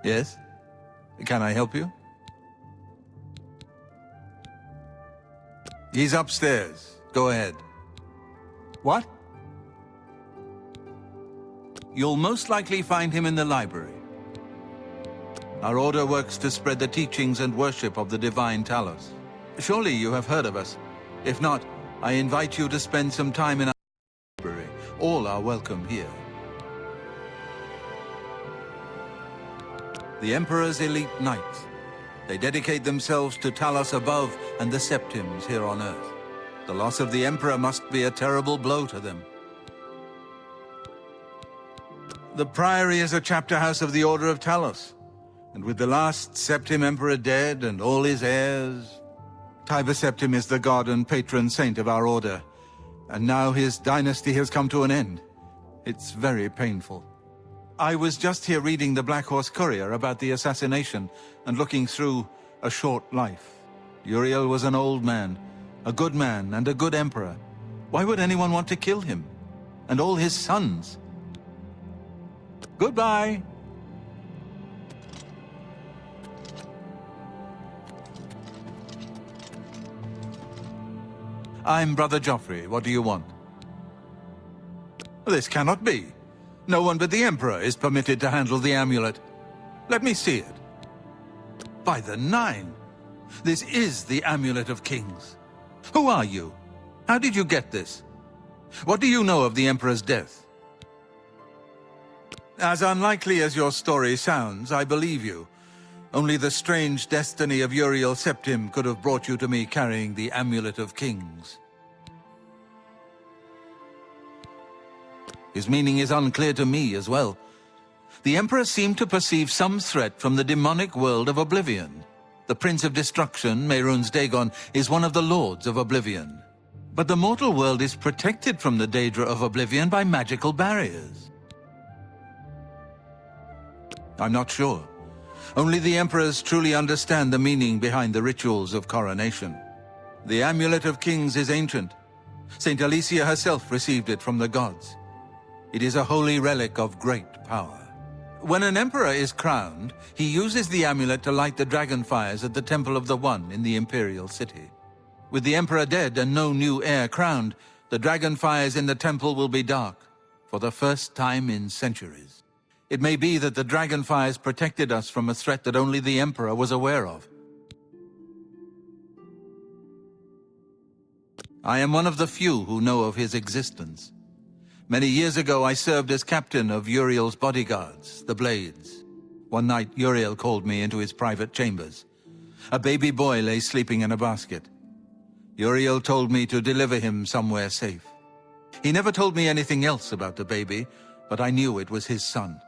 Yes? Can I help you? He's upstairs. Go ahead. What? You'll most likely find him in the library. Our order works to spread the teachings and worship of the divine Talos. Surely you have heard of us. If not, I invite you to spend some time in our library. All are welcome here. The Emperor's elite knights. They dedicate themselves to Talos above and the Septims here on Earth. The loss of the Emperor must be a terrible blow to them. The Priory is a chapter house of the Order of Talos. And with the last Septim Emperor dead and all his heirs, Tiber Septim is the god and patron saint of our order. And now his dynasty has come to an end. It's very painful. I was just here reading the Black Horse Courier about the assassination and looking through A Short Life. Uriel was an old man, a good man and a good emperor. Why would anyone want to kill him? And all his sons? Goodbye. I'm Brother Joffrey. What do you want? This cannot be. No one but the Emperor is permitted to handle the amulet. Let me see it. By the Nine! This is the Amulet of Kings. Who are you? How did you get this? What do you know of the Emperor's death? As unlikely as your story sounds, I believe you. Only the strange destiny of Uriel Septim could have brought you to me carrying the Amulet of Kings. His meaning is unclear to me as well. The Emperor seemed to perceive some threat from the demonic world of Oblivion. The Prince of Destruction, Mehrunes Dagon, is one of the Lords of Oblivion. But the mortal world is protected from the Daedra of Oblivion by magical barriers. I'm not sure. Only the Emperors truly understand the meaning behind the rituals of coronation. The Amulet of Kings is ancient. Saint Alicia herself received it from the gods. It is a holy relic of great power. When an emperor is crowned, he uses the amulet to light the dragon fires at the Temple of the One in the Imperial City. With the emperor dead and no new heir crowned, the dragon fires in the temple will be dark, for the first time in centuries. It may be that the dragon fires protected us from a threat that only the emperor was aware of. I am one of the few who know of his existence. Many years ago, I served as captain of Uriel's bodyguards, the Blades. One night, Uriel called me into his private chambers. A baby boy lay sleeping in a basket. Uriel told me to deliver him somewhere safe. He never told me anything else about the baby, but I knew it was his son.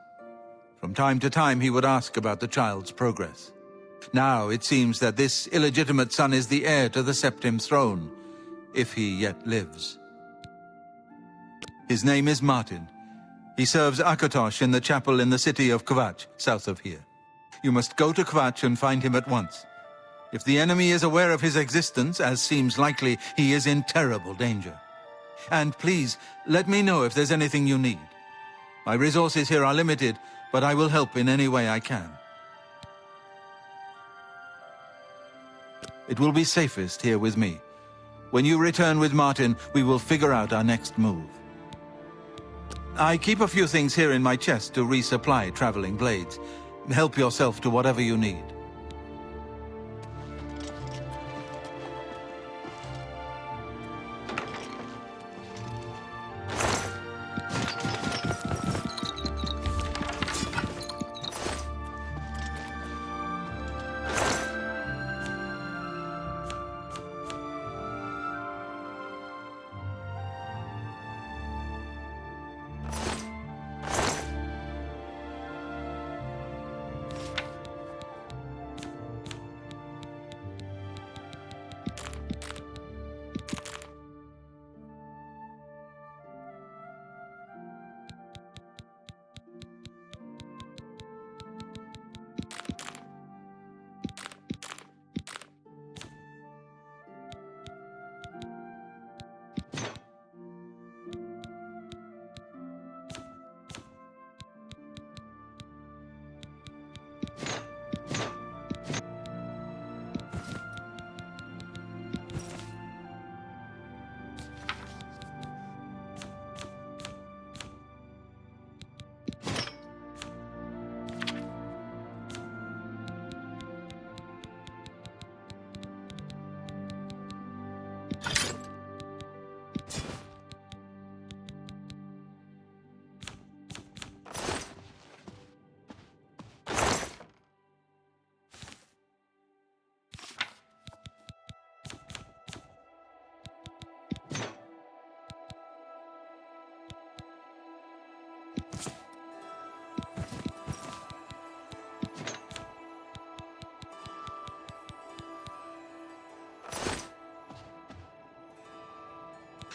From time to time, he would ask about the child's progress. Now, it seems that this illegitimate son is the heir to the Septim throne, if he yet lives. His name is Martin. He serves Akatosh in the chapel in the city of Kvatch, south of here. You must go to Kvatch and find him at once. If the enemy is aware of his existence, as seems likely, he is in terrible danger. And please, let me know if there's anything you need. My resources here are limited, but I will help in any way I can. It will be safest here with me. When you return with Martin, we will figure out our next move. I keep a few things here in my chest to resupply traveling blades. Help yourself to whatever you need.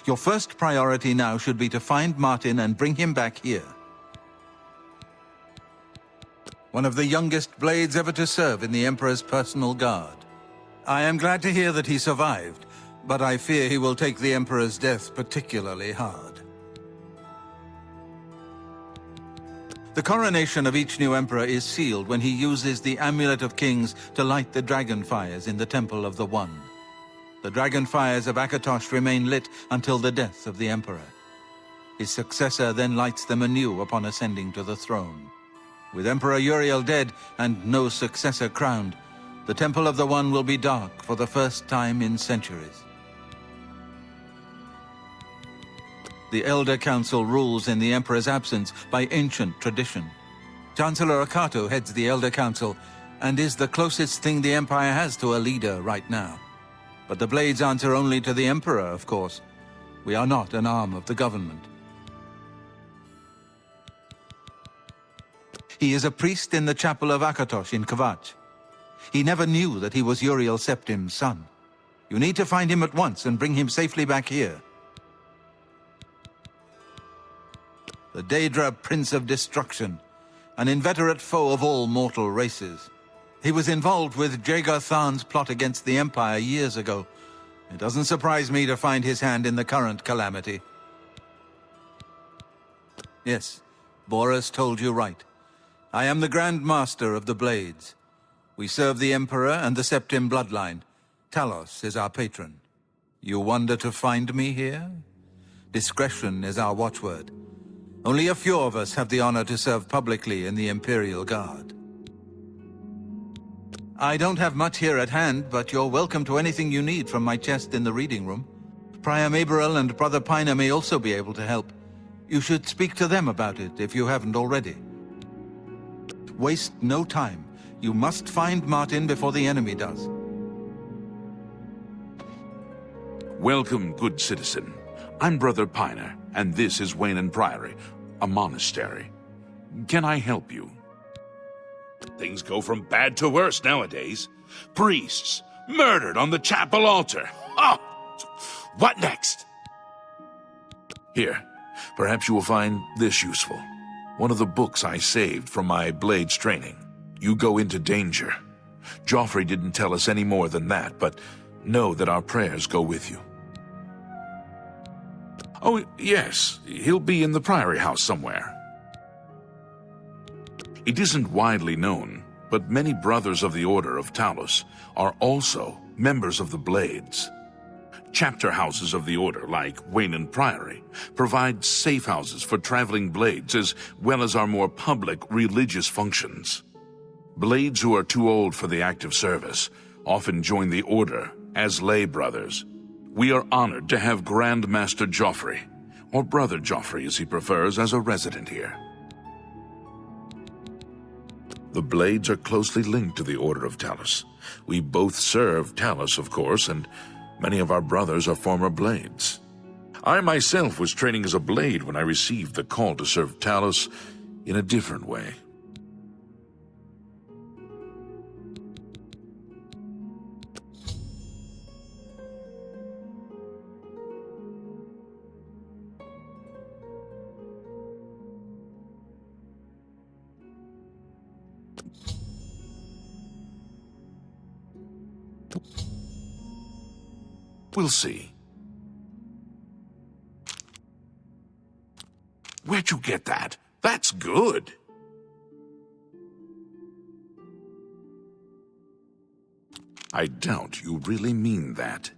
Your first priority now should be to find Martin and bring him back here. One of the youngest blades ever to serve in the Emperor's personal guard. I am glad to hear that he survived, but I fear he will take the Emperor's death particularly hard. The coronation of each new Emperor is sealed when he uses the Amulet of Kings to light the dragon fires in the Temple of the One. The dragon fires of Akatosh remain lit until the death of the Emperor. His successor then lights them anew upon ascending to the throne. With Emperor Uriel dead and no successor crowned, the Temple of the One will be dark for the first time in centuries. The Elder Council rules in the Emperor's absence by ancient tradition. Chancellor Akato heads the Elder Council and is the closest thing the Empire has to a leader right now. But the Blades answer only to the Emperor, of course. We are not an arm of the government. He is a priest in the chapel of Akatosh in Kvatch. He never knew that he was Uriel Septim's son. You need to find him at once and bring him safely back here. The Daedra Prince of Destruction, an inveterate foe of all mortal races. He was involved with Jagar Tharn's plot against the Empire years ago. It doesn't surprise me to find his hand in the current calamity. Yes, Boris told you right. I am the Grand Master of the Blades. We serve the Emperor and the Septim bloodline. Talos is our patron. You wonder to find me here? Discretion is our watchword. Only a few of us have the honor to serve publicly in the Imperial Guard. I don't have much here at hand, but you're welcome to anything you need from my chest in the reading room. Prior Maberel and Brother Piner may also be able to help. You should speak to them about it if you haven't already. Waste no time. You must find Martin before the enemy does. Welcome, good citizen. I'm Brother Piner, and this is Wayne Priory, a monastery. Can I help you? Things go from bad to worse nowadays. Priests murdered on the chapel altar. Oh! What next? Here, perhaps you will find this useful. One of the books I saved from my Blades training. You go into danger. Joffrey didn't tell us any more than that, but know that our prayers go with you. Oh, yes, he'll be in the Priory House somewhere. It isn't widely known, but many brothers of the Order of Talos are also members of the Blades. Chapter houses of the Order, like Wayne Priory, provide safe houses for traveling Blades as well as our more public religious functions. Blades who are too old for the active service often join the Order as lay brothers. We are honored to have Grand Master Joffrey, or Brother Joffrey as he prefers, as a resident here. The Blades are closely linked to the Order of Talos. We both serve Talos, of course, and many of our brothers are former Blades. I myself was training as a Blade when I received the call to serve Talos in a different way. We'll see. Where'd you get that? That's good. I doubt you really mean that.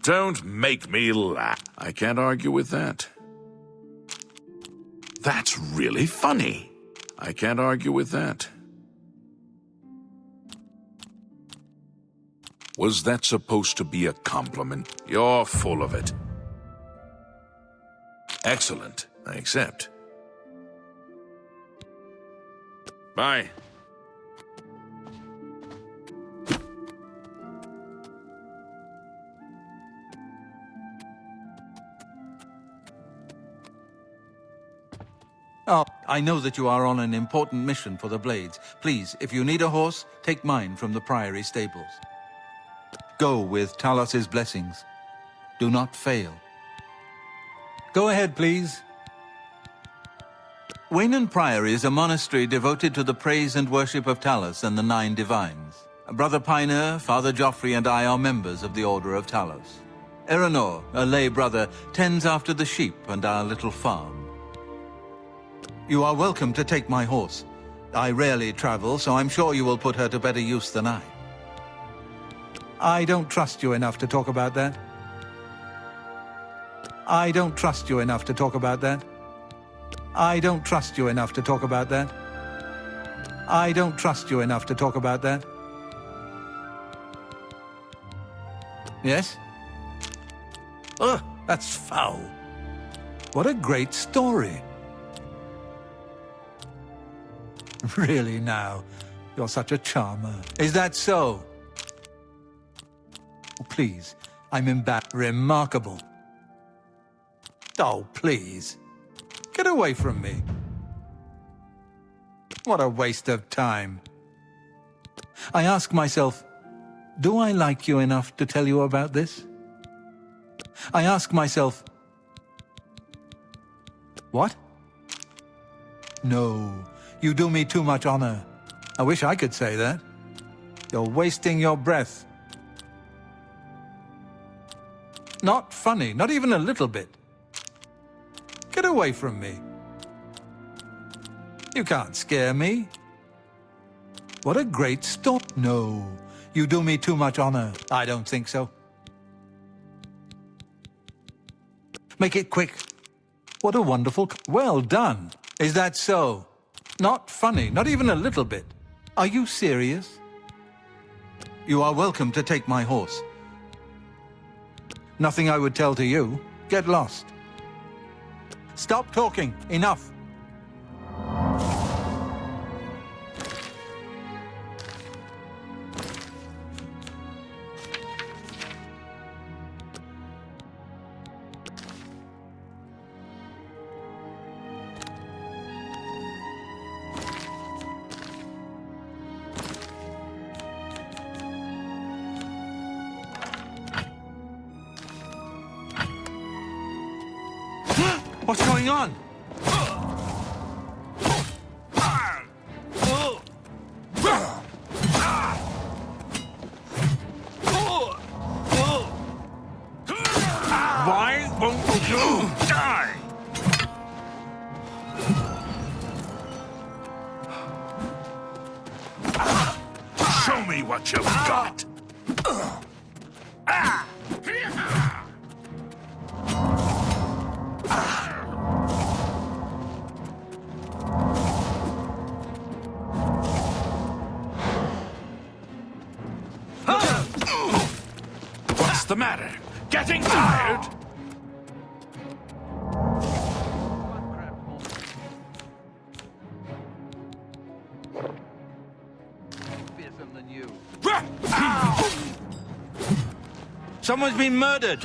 Don't make me laugh. I can't argue with that. That's really funny. I can't argue with that. Was that supposed to be a compliment? You're full of it. Excellent. I accept. Bye. Oh, I know that you are on an important mission for the Blades. Please, if you need a horse, take mine from the Priory stables. Go with Talos's blessings. Do not fail. Go ahead, please. Wayne Priory is a monastery devoted to the praise and worship of Talos and the Nine Divines. Brother Piner, Father Joffrey, and I are members of the Order of Talos. Eranor, a lay brother, tends after the sheep and our little farm. You are welcome to take my horse. I rarely travel, so I'm sure you will put her to better use than I. I don't trust you enough to talk about that. I don't trust you enough to talk about that. I don't trust you enough to talk about that. I don't trust you enough to talk about that. Yes? Ugh, that's foul. What a great story. Really now, you're such a charmer. Is that so? Oh, please, I'm embarrassed. Remarkable. Oh, please. Get away from me. What a waste of time. I ask myself, do I like you enough to tell you about this? I ask myself, what? No, you do me too much honor. I wish I could say that. You're wasting your breath. Not funny, not even a little bit. Get away from me. You can't scare me. What a great story. No, you do me too much honor. I don't think so. Make it quick. What a wonderful... Well done. Is that so? Not funny, not even a little bit. Are you serious? You are welcome to take my horse. Nothing I would tell to you. Get lost. Stop talking. Enough. What's going on? Why won't you die? Show me what you've got. What's the matter? Getting tired? Someone's been murdered.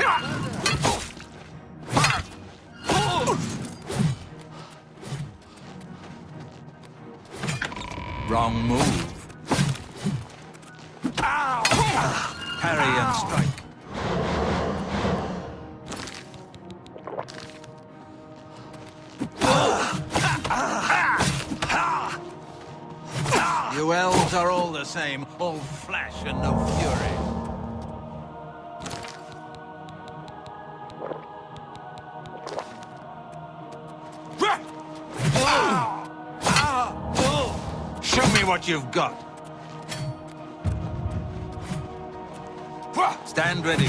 Wrong move. Parry and strike. You elves are all the same, all flash and no fury. Show me what you've got. Stand ready.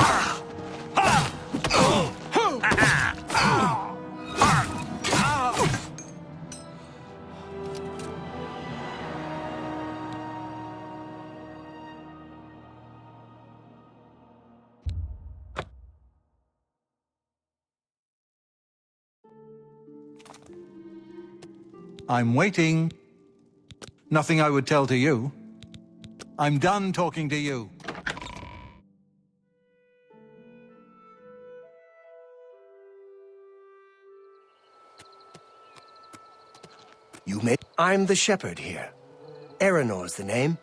I'm waiting. Nothing I would tell to you. I'm done talking to you. I'm the shepherd here. Eranor's the name,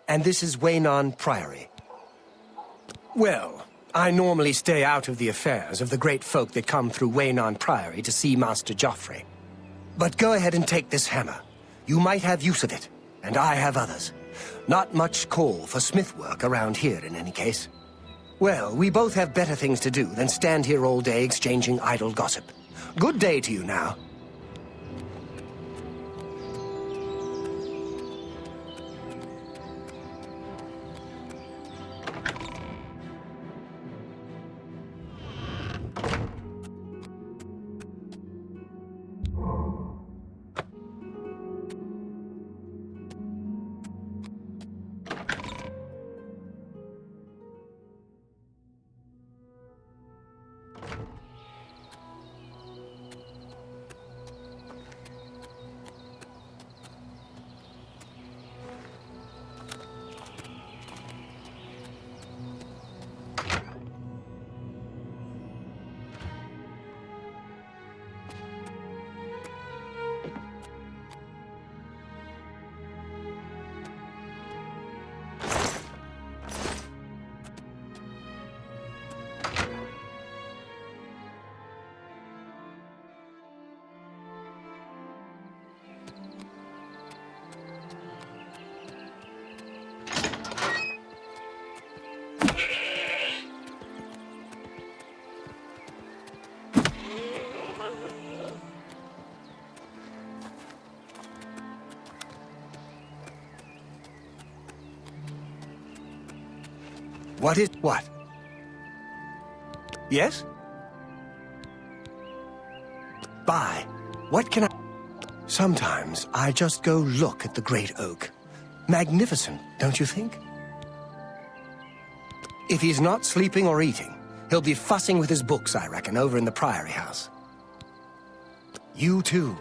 and this is Wayne Priory. Well, I normally stay out of the affairs of the great folk that come through Waynon Priory to see Master Joffrey. But go ahead and take this hammer. You might have use of it, and I have others. Not much call for smith work around here in any case. Well, we both have better things to do than stand here all day exchanging idle gossip. Good day to you now. What? Yes? Bye. What can I... Sometimes I just go look at the great oak. Magnificent, don't you think? If he's not sleeping or eating, he'll be fussing with his books, I reckon, over in the Priory House. You too.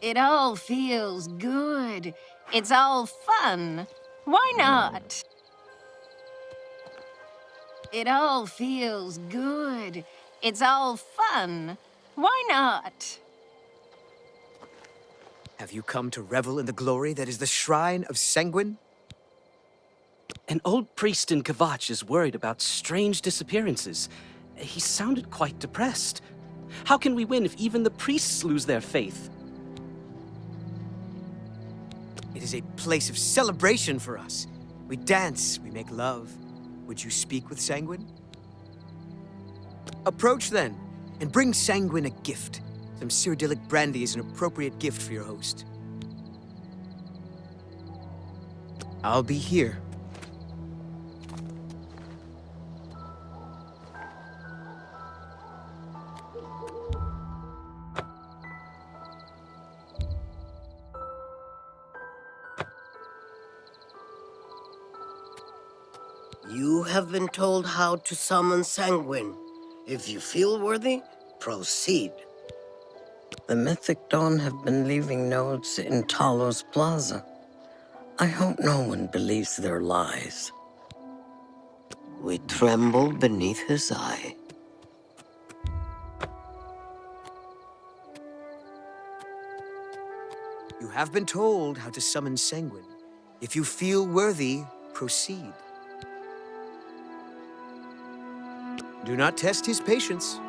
It all feels good. It's all fun. Why not? It all feels good. It's all fun. Why not? Have you come to revel in the glory that is the shrine of Sanguine? An old priest in Kvatch is worried about strange disappearances. He sounded quite depressed. How can we win if even the priests lose their faith? It is a place of celebration for us. We dance, we make love. Would you speak with Sanguine? Approach then, and bring Sanguine a gift. Some Cyrodiilic brandy is an appropriate gift for your host. I'll be here. You have been told how to summon Sanguine. If you feel worthy, proceed. The Mythic Dawn have been leaving notes in Talos Plaza. I hope no one believes their lies. We tremble beneath his eye. You have been told how to summon Sanguine. If you feel worthy, proceed. Do not test his patience.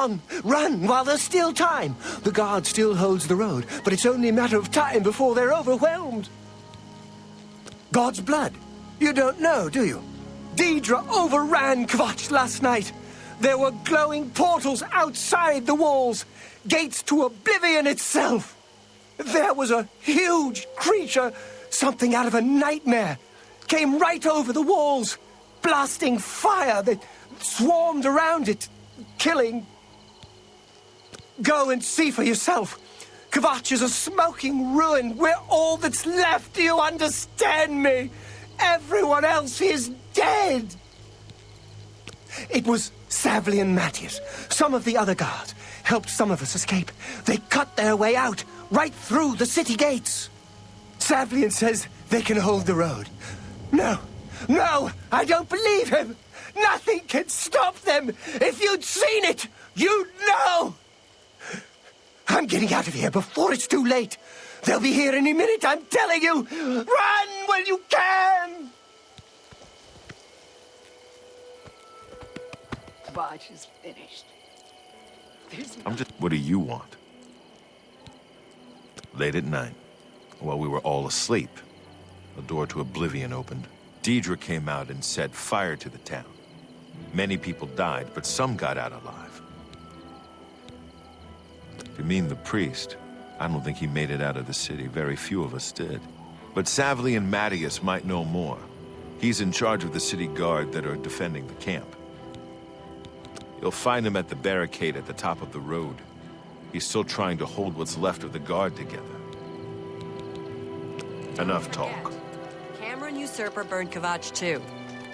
on! Run while there's still time! The guard still holds the road, but it's only a matter of time before they're overwhelmed. God's blood? You don't know, do you? Daedra overran Kvatch last night. There were glowing portals outside the walls, gates to Oblivion itself. There was a huge creature, something out of a nightmare, came right over the walls, blasting fire that swarmed around it, killing. Go and see for yourself. Kvatch is a smoking ruin. We're all that's left. Do you understand me? Everyone else is dead. It was Savli and Matthias. Some of the other guards helped some of us escape. They cut their way out, right through the city gates. Savlian says they can hold the road. No, I don't believe him. Nothing can stop them. If you'd seen it, you'd know. I'm getting out of here before it's too late. They'll be here any minute, I'm telling you. Run while you can. Kvatch is finished. What do you want? Late at night, while we were all asleep, the door to Oblivion opened. Daedra came out and set fire to the town. Many people died, but some got out alive. If you mean the priest, I don't think he made it out of the city. Very few of us did. But Savli and Matthias might know more. He's in charge of the city guard that are defending the camp. You'll find him at the barricade at the top of the road. He's still trying to hold what's left of the guard together. Enough talk. Cameron Usurper burned Kvatch too.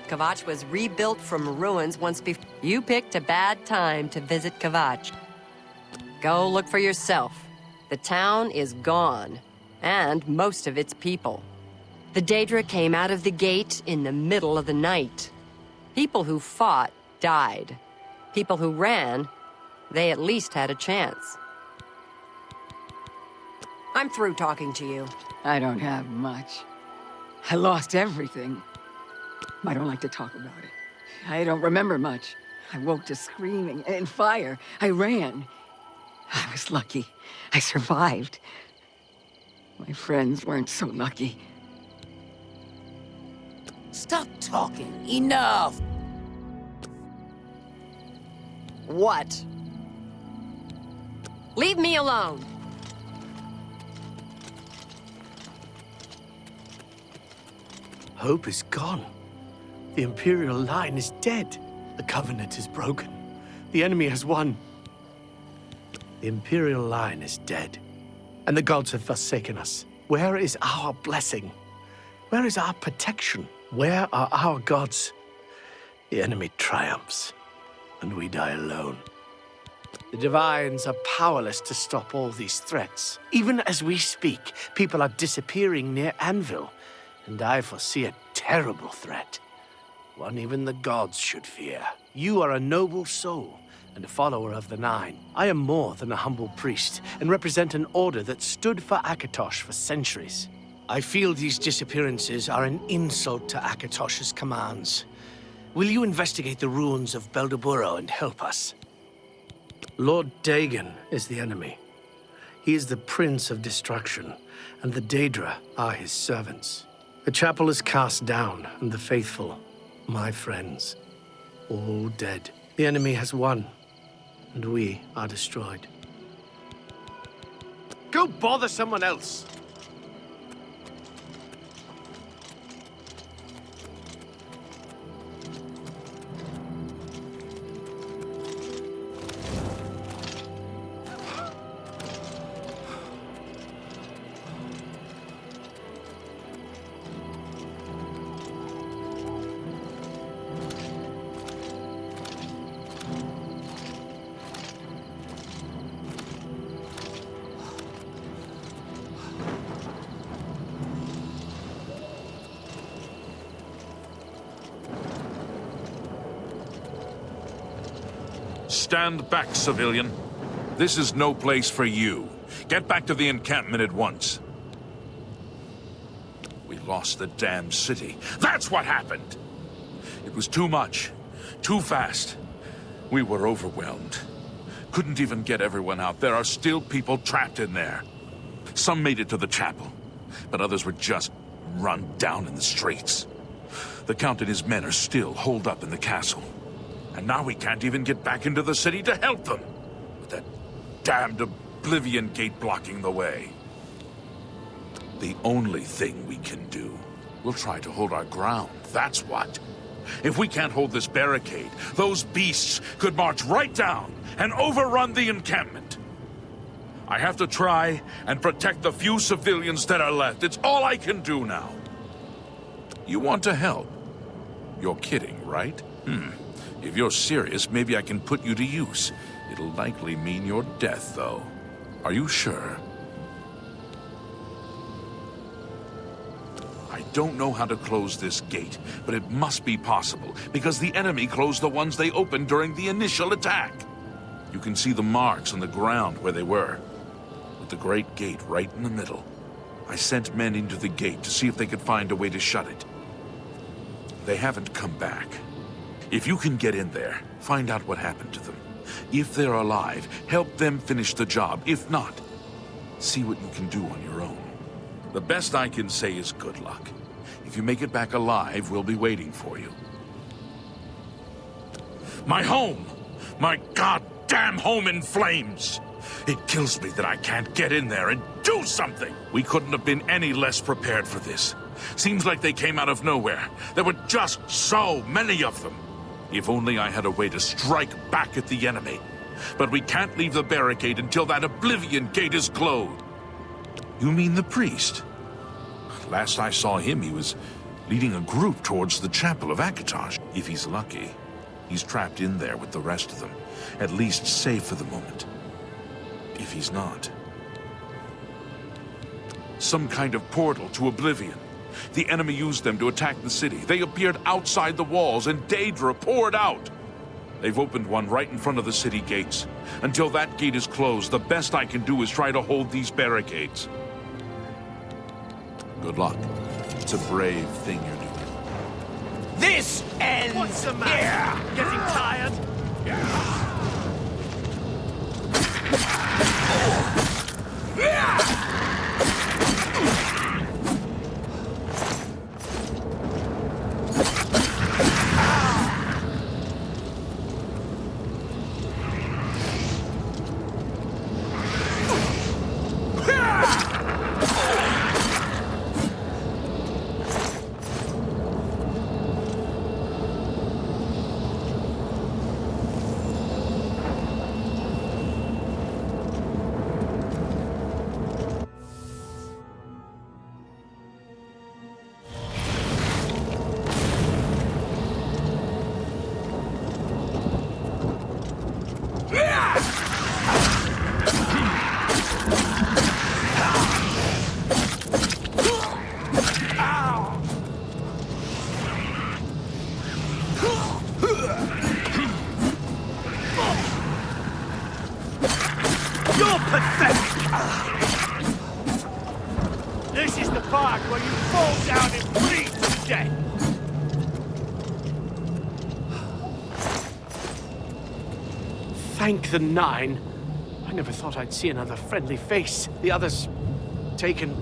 Kvatch was rebuilt from ruins once before. You picked a bad time to visit Kvatch. Go look for yourself. The town is gone, and most of its people. The Daedra came out of the gate in the middle of the night. People who fought died. People who ran, they at least had a chance. I'm through talking to you. I don't have much. I lost everything. I don't like to talk about it. I don't remember much. I woke to screaming and fire. I ran. I was lucky. I survived. My friends weren't so lucky. Stop talking. Enough! What? Leave me alone. Hope is gone. The Imperial line is dead. The Covenant is broken. The enemy has won. The Imperial line is dead. And the gods have forsaken us. Where is our blessing? Where is our protection? Where are our gods? The enemy triumphs, and we die alone. The Divines are powerless to stop all these threats. Even as we speak, people are disappearing near Anvil, and I foresee a terrible threat. One even the gods should fear. You are a noble soul, and a follower of the Nine. I am more than a humble priest, and represent an order that stood for Akatosh for centuries. I feel these disappearances are an insult to Akatosh's commands. Will you investigate the ruins of Beldeburo and help us? Lord Dagon is the enemy. He is the Prince of Destruction, and the Daedra are his servants. The chapel is cast down, and the faithful, my friends, all dead. The enemy has won, and we are destroyed. Go bother someone else! Stand back, civilian. This is no place for you. Get back to the encampment at once. We lost the damn city. That's what happened! It was too much. Too fast. We were overwhelmed. couldn't even get everyone out. There are still people trapped in there. Some made it to the chapel, but others were just run down in the streets. The Count and his men are still holed up in the castle. And now we can't even get back into the city to help them, with that damned Oblivion Gate blocking the way. The only thing we can do, we'll try to hold our ground, that's what. If we can't hold this barricade, those beasts could march right down and overrun the encampment. I have to try and protect the few civilians that are left. It's all I can do now. You want to help? You're kidding, right? If you're serious, maybe I can put you to use. It'll likely mean your death, though. Are you sure? I don't know how to close this gate, but it must be possible, because the enemy closed the ones they opened during the initial attack. You can see the marks on the ground where they were, with the Great Gate right in the middle. I sent men into the gate to see if they could find a way to shut it. They haven't come back. If you can get in there, find out what happened to them. If they're alive, help them finish the job. If not, see what you can do on your own. The best I can say is good luck. If you make it back alive, we'll be waiting for you. My home! My goddamn home in flames! It kills me that I can't get in there and do something! We couldn't have been any less prepared for this. Seems like they came out of nowhere. There were just so many of them. If only I had a way to strike back at the enemy. But we can't leave the barricade until that Oblivion Gate is closed. You mean the priest? Last I saw him, he was leading a group towards the chapel of Akatosh. If he's lucky, he's trapped in there with the rest of them. At least safe for the moment. If he's not. Some kind of portal to Oblivion. The enemy used them to attack the city. They appeared outside the walls and Daedra poured out. They've opened one right in front of the city gates. Until that gate is closed, the best I can do is try to hold these barricades. Good luck. It's a brave thing you're doing. This ends What's the matter? here! Getting tired? You're pathetic! This is the part where you fall down and bleed to death! Thank the Nine. I never thought I'd see another friendly face. The others... taken.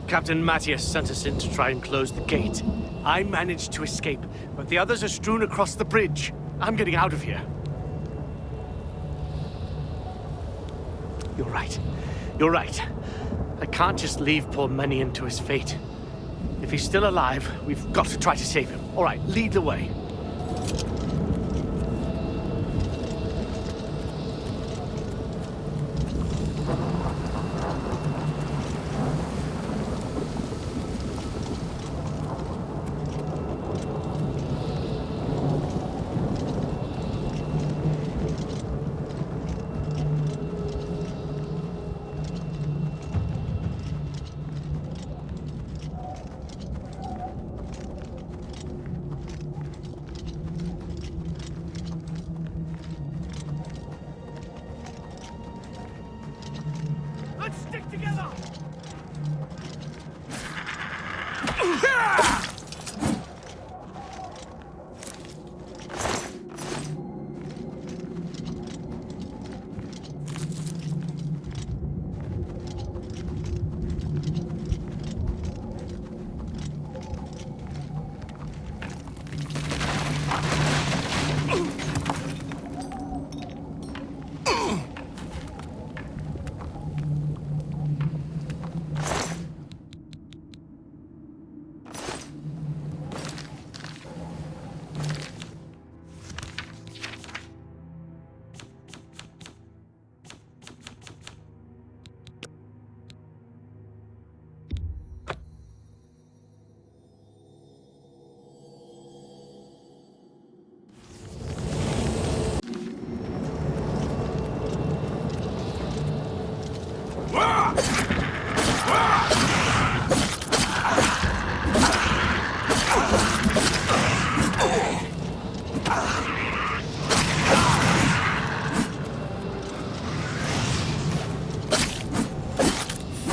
Captain Matthias sent us in to try and close the gate. I managed to escape, but the others are strewn across the bridge. I'm getting out of here. You're right. You're right. I can't just leave poor Mannion to his fate. If he's still alive, we've got to try to save him. All right, lead the way. Let's stick together!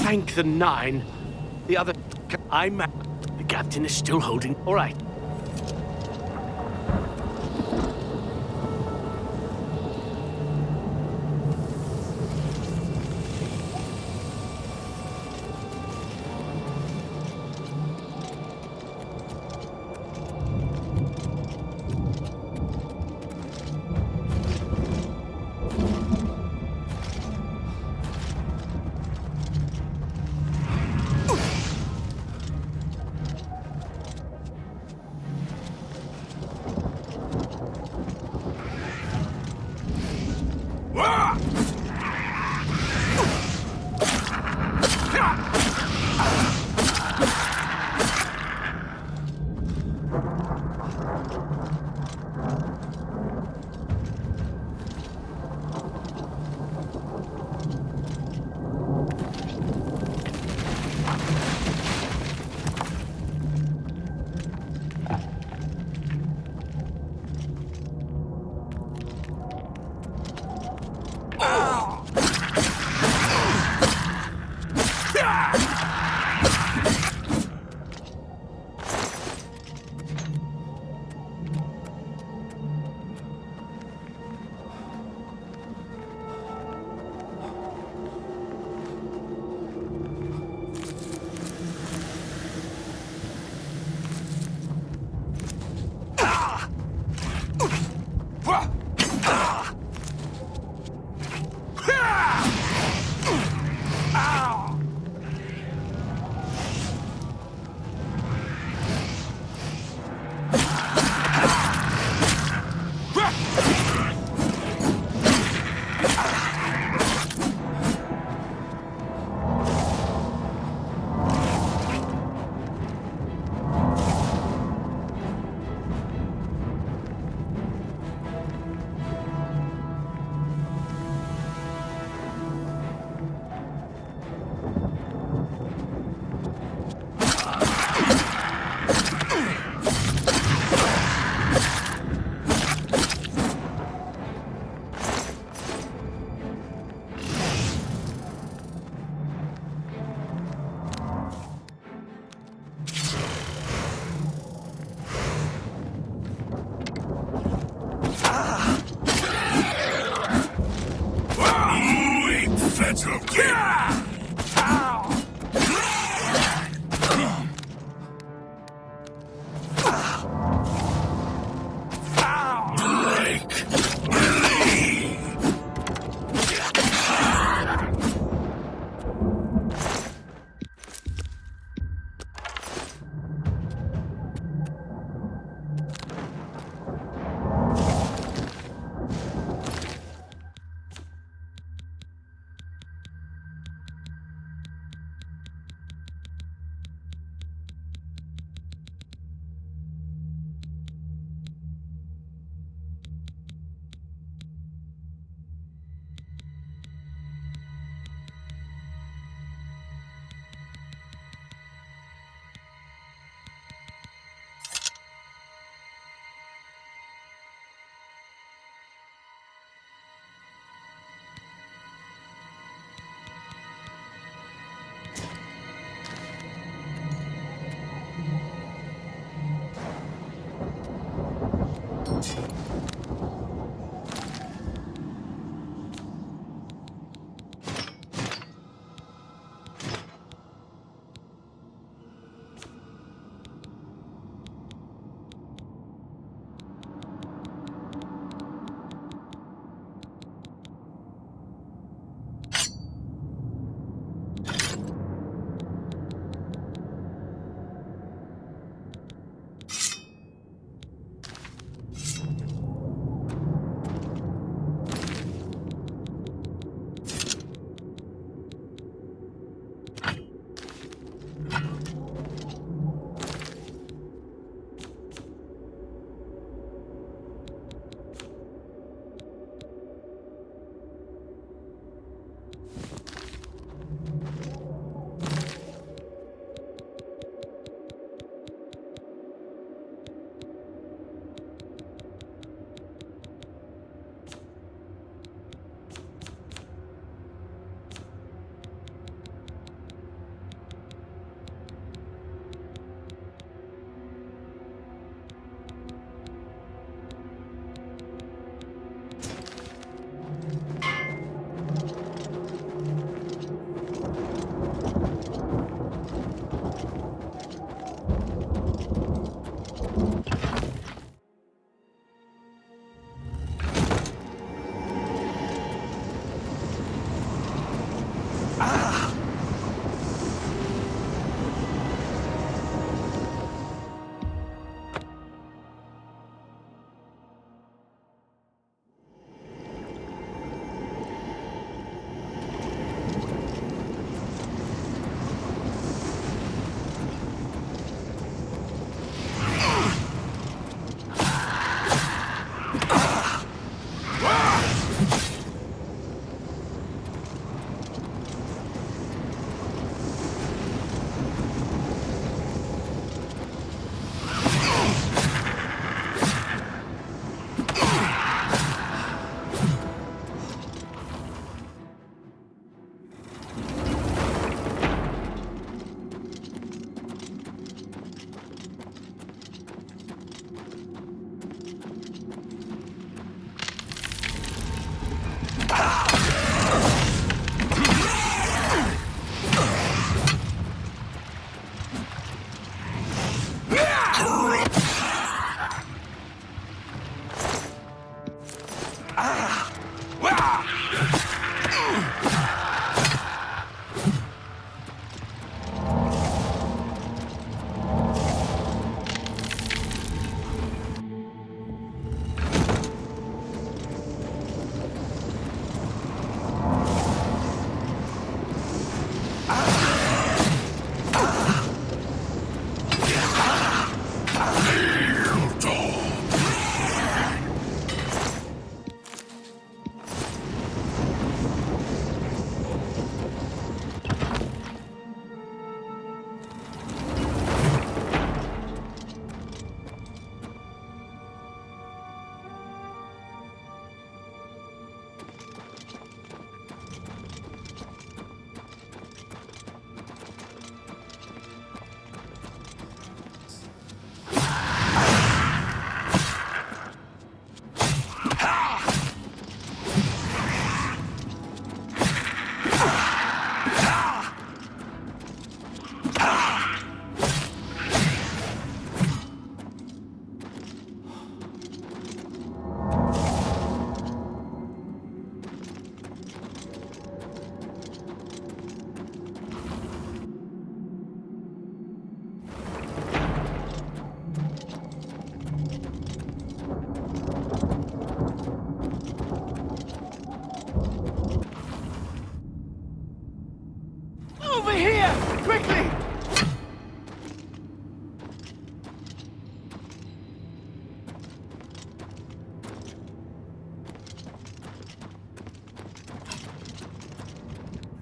Thank the Nine. The other... The captain is still holding. All right. Over here! Quickly!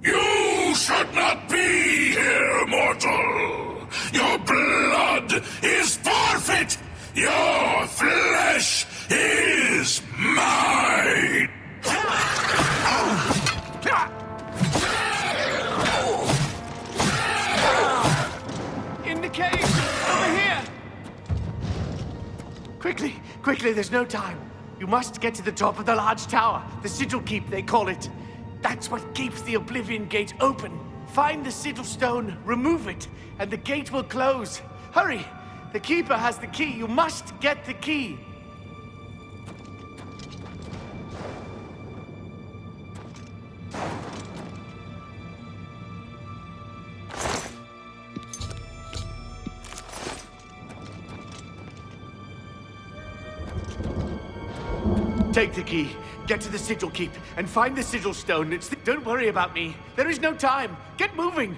You should not be here, mortal! Your blood is forfeit! Your flesh is mine! In the cave! Over here! Quickly! Quickly, there's no time. You must get to the top of the large tower. The Sigil Keep, they call it. That's what keeps the Oblivion Gate open. Find the Sigil Stone, remove it, and the gate will close. Hurry! The Keeper has the key. You must get the key. Take the key, get to the Sigil Keep, and find the Sigil Stone. Don't worry about me. There is no time. Get moving!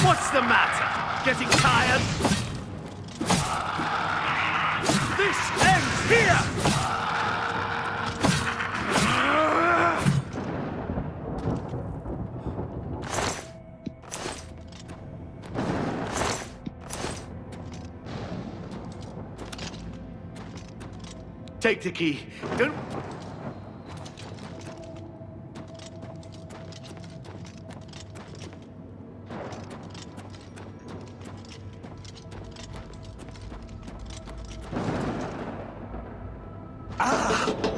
What's the matter? Getting tired? This ends here! Take the key. Don't... Ah!